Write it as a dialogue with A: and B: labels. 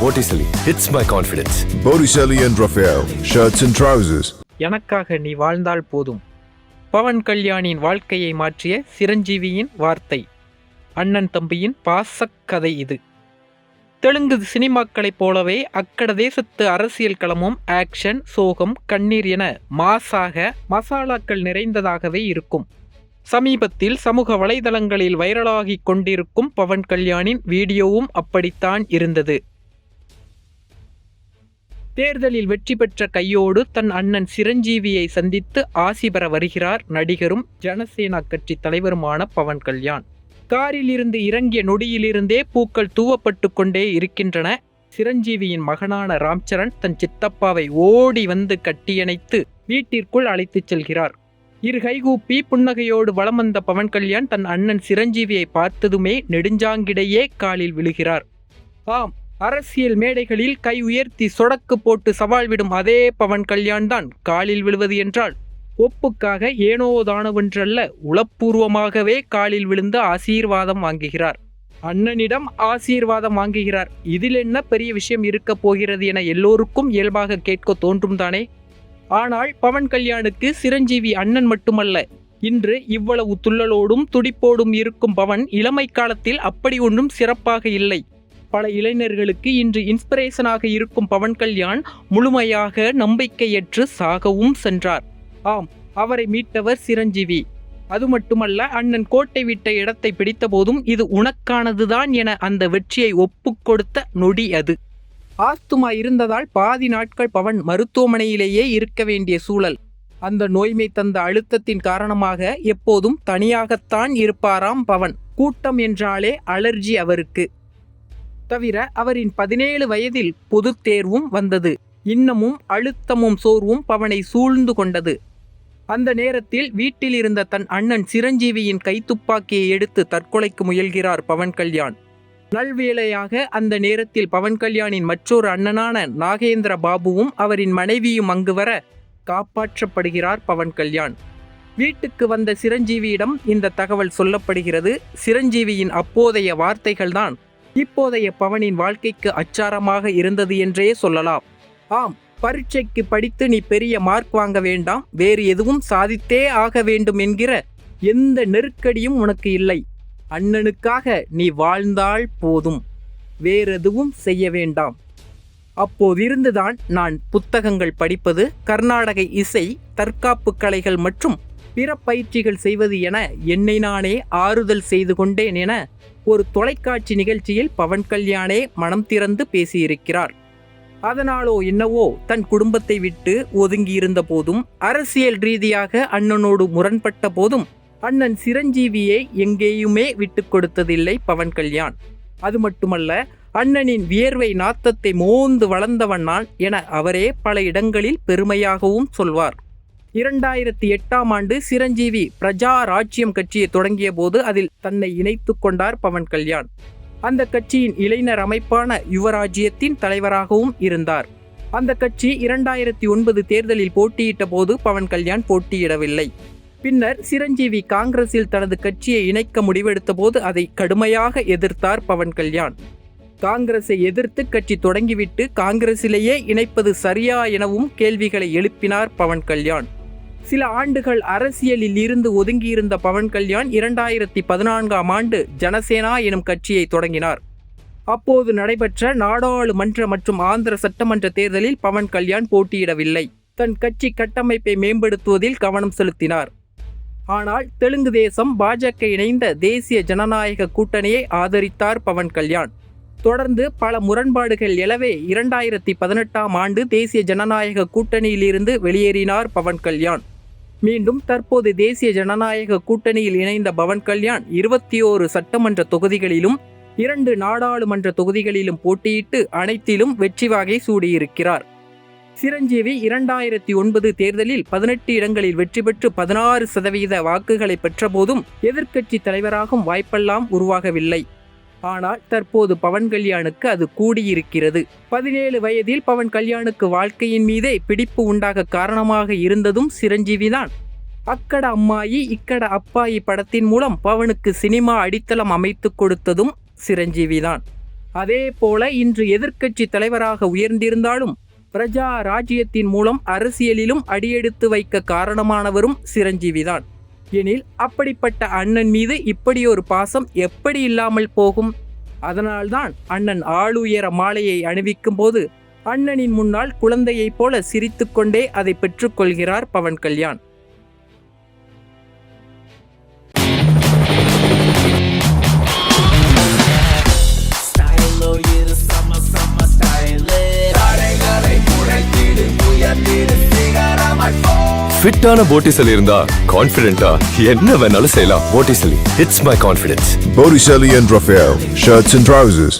A: Botticelli hits my confidence.
B: Botticelli and Raphael, shirts and trousers.
C: எனக்காக நீ வாழ்ந்தால் போதும். பவன் கல்யாணின் வாழ்க்கையை மாற்றிய சிரஞ்சீவியின் வார்த்தை. அண்ணன் தம்பியின் பாசக்கதை இது. தெலுங்கு சினிமாக்களைப் போலவே அக்கட தேசத்து அரசியல் களமும் ஆக்ஷன், சோகம், கண்ணீர் என மாசாக மசாலாக்கள் நிறைந்ததாகவே இருக்கும். சமீபத்தில் சமூக வலைதளங்களில் வைரலாகிக் கொண்டிருக்கும் பவன் கல்யாணின் வீடியோவும் அப்படித்தான் இருந்தது. தேர்தலில் வெற்றி பெற்ற கையோடு தன் அண்ணன் சிரஞ்சீவியை சந்தித்து ஆசி பெற வருகிறார் நடிகரும் ஜனசேனா கட்சி தலைவருமான பவன் கல்யாண். காரில் இருந்து இறங்கிய நொடியிலிருந்தே பூக்கள் தூவப்பட்டு கொண்டே இருக்கின்றன. சிரஞ்சீவியின் மகனான ராம்சரண் தன் சித்தப்பாவை ஓடி வந்து கட்டியணைத்து வீட்டிற்குள் அழைத்துச் செல்கிறார். இரு கைகூப்பி புன்னகையோடு வலம் வந்த பவன் கல்யாண் தன் அண்ணன் சிரஞ்சீவியை பார்த்ததுமே நெடுஞ்சாங்கிடையே காலில் விழுகிறார். ஆம், அரசியல் மேடைகளில் கை உயர்த்தி சொடக்கு போட்டு சவால் விடும் அதே பவன் கல்யாண் தான் காலில் விழுவது என்றால் ஒப்புக்காக ஏனோதானவென்றல்ல, உளப்பூர்வமாகவே காலில் விழுந்து ஆசீர்வாதம் வாங்குகிறார். அண்ணனிடம் ஆசீர்வாதம் வாங்குகிறார். இதில் என்ன பெரிய விஷயம் இருக்க போகிறது என எல்லோருக்கும் இயல்பாக கேட்க தோன்றும் தானே. ஆனால் பவன் கல்யாணுக்கு சிரஞ்சீவி அண்ணன் மட்டுமல்ல. இன்று இவ்வளவு துள்ளலோடும் துடிப்போடும் இருக்கும் பவன் இளமை காலத்தில் அப்படி ஒன்றும் சிறப்பாக இல்லை. பல இளைஞர்களுக்கு இன்று இன்ஸ்பிரேஷனாக இருக்கும் பவன் கல்யாண் முழுமையாக நம்பிக்கையற்று சாகவும் சென்றார். ஆம், அவரை மீட்டவர் சிரஞ்சீவி. அது மட்டுமல்ல, அண்ணன் கோட்டை விட்ட இடத்தை பிடித்த போதும் இது உனக்கானதுதான் என அந்த வெற்றியை ஒப்புக்கொடுத்த நொடி அது. ஆஸ்துமா இருந்ததால் பாதி நாட்கள் பவன் மருத்துவமனையிலேயே இருக்க வேண்டிய சூழல். அந்த நோய்மை தந்த அழுத்தத்தின் காரணமாக எப்போதும் தனியாகத்தான் இருப்பாராம் பவன். கூட்டம் என்றாலே அலர்ஜி அவருக்கு. தவிர அவரின் 17 வயதில் பொது தேர்வும் வந்தது. இன்னமும் அழுத்தமும் சோர்வும் பவனை சூழ்ந்து கொண்டது. அந்த நேரத்தில் வீட்டில் இருந்த தன் அண்ணன் சிரஞ்சீவியின் கைத்துப்பாக்கியை எடுத்து தற்கொலைக்கு முயல்கிறார் பவன் கல்யாண். நல்வேளையாக அந்த நேரத்தில் பவன் கல்யாணின் மற்றொரு அண்ணனான நாகேந்திர பாபுவும் அவரின் மனைவியும் அங்கு வர காப்பாற்றப்படுகிறார் பவன் கல்யாண். வீட்டுக்கு வந்த சிரஞ்சீவியிடம் இந்த தகவல் சொல்லப்படுகிறது. சிரஞ்சீவியின் அப்போதைய வார்த்தைகள்தான் இப்போதைய பவனின் வாழ்க்கைக்கு அச்சாரமாக இருந்தது என்றே சொல்லலாம். ஆம், பரீட்சைக்கு படித்து நீ பெரிய மார்க் வாங்க வேண்டாம், வேறு எதுவும் சாதித்தே ஆக வேண்டும் என்கிற எந்த நெருக்கடியும் உனக்கு இல்லை. அண்ணனுக்காக நீ வாழ்ந்தால் போதும், வேறெதுவும் செய்ய வேண்டாம். அப்போதிருந்துதான் நான் புத்தகங்கள் படிப்பது, கர்நாடக இசை, தற்காப்பு கலைகள் மற்றும் பிற பயிற்சிகள் செய்வது என என்னை நானே ஆறுதல் செய்து கொண்டேன் என ஒரு தொலைக்காட்சி நிகழ்ச்சியில் பவன் கல்யாணே மனம் திறந்து பேசியிருக்கிறார். அதனாலோ என்னவோ தன் குடும்பத்தை விட்டு ஒதுங்கியிருந்த போதும், அரசியல் ரீதியாக அண்ணனோடு முரண்பட்ட போதும் அண்ணன் சிரஞ்சீவியை எங்கேயுமே விட்டு கொடுத்ததில்லை பவன் கல்யாண். அது மட்டுமல்ல, அண்ணனின் வியர்வை நாத்தத்தை மோந்து வளர்ந்தவன் நான் என அவரே பல இடங்களில் பெருமையாகவும் சொல்வார். 2008ஆம் ஆண்டு சிரஞ்சீவி பிரஜா ராஜ்யம் கட்சியை தொடங்கிய போது அதில் தன்னை இணைத்து கொண்டார் பவன் கல்யாண். அந்த கட்சியின் இளைஞர் அமைப்பான யுவராஜ்யத்தின் தலைவராகவும் இருந்தார். அந்த கட்சி 2009 தேர்தலில் போட்டியிட்ட போது பவன் கல்யாண் போட்டியிடவில்லை. பின்னர் சிரஞ்சீவி காங்கிரஸில் தனது கட்சியை இணைக்க முடிவெடுத்த போது அதை கடுமையாக எதிர்த்தார் பவன் கல்யாண். காங்கிரஸை எதிர்த்து கட்சி தொடங்கிவிட்டு காங்கிரஸிலேயே இணைப்பது சரியா எனவும் கேள்விகளை எழுப்பினார் பவன் கல்யாண். சில ஆண்டுகள் அரசியலில் இருந்து ஒதுங்கியிருந்த பவன் கல்யாண் 2014ஆம் ஆண்டு ஜனசேனா எனும் கட்சியை தொடங்கினார். அப்போது நடைபெற்ற நாடாளுமன்ற மற்றும் ஆந்திர சட்டமன்ற தேர்தலில் பவன் கல்யாண் போட்டியிடவில்லை. தன் கட்சி கட்டமைப்பை மேம்படுத்துவதில் கவனம் செலுத்தினார். ஆனால் தெலுங்கு தேசம் பாஜக இணைந்த தேசிய ஜனநாயக கூட்டணியை ஆதரித்தார் பவன் கல்யாண். தொடர்ந்து பல முரண்பாடுகள் எழவே 2018ஆம் ஆண்டு தேசிய ஜனநாயக கூட்டணியிலிருந்து வெளியேறினார் பவன் கல்யாண். மீண்டும் தற்போது தேசிய ஜனநாயக கூட்டணியில் இணைந்த பவன் கல்யாண் 21 சட்டமன்ற தொகுதிகளிலும் 2 நாடாளுமன்ற தொகுதிகளிலும் போட்டியிட்டு அனைத்திலும் வெற்றி வாகை சூடியிருக்கிறார். சிரஞ்சீவி 2009 தேர்தலில் 18 இடங்களில் வெற்றி பெற்று 16% வாக்குகளை பெற்ற போதும் எதிர்க்கட்சி தலைவராகும் வாய்ப்பெல்லாம் உருவாகவில்லை. ஆனால் தற்போது பவன் கல்யாணுக்கு அது கூடியிருக்கிறது. 17 வயதில் பவன் கல்யாணுக்கு வாழ்க்கையின் மீதே பிடிப்பு உண்டாக காரணமாக இருந்ததும் சிரஞ்சீவிதான். அக்கட அம்மாயி இக்கட அப்பாயி படத்தின் மூலம் பவனுக்கு சினிமா அடித்தளம் அமைத்து கொடுத்ததும் சிரஞ்சீவிதான். அதே போல இன்று எதிர்க்கட்சி தலைவராக உயர்ந்திருந்தாலும் பிரஜா ராஜ்யத்தின் மூலம் அரசியலிலும் அடியெடுத்து வைக்க காரணமானவரும் சிரஞ்சீவிதான். எனில் அப்படிப்பட்ட அண்ணன் மீது இப்படி ஒரு பாசம் எப்படி இல்லாமல் போகும்? அதனால்தான் அண்ணன் ஆளுயர மாலையை அணிவிக்கும் போது அண்ணனின் முன்னால் குழந்தையைப் போல சிரித்துக்கொண்டே அதை பெற்றுக்கொள்கிறார் பவன் கல்யாண்.
A: ஃபிட்டான போட்டிசலி இருந்தா கான்ஃபிடென்ட்டா என்ன வேணாலும் செய்யலாம். Botticelli, it's my confidence.
B: Botticelli and Raphael, shirts and trousers.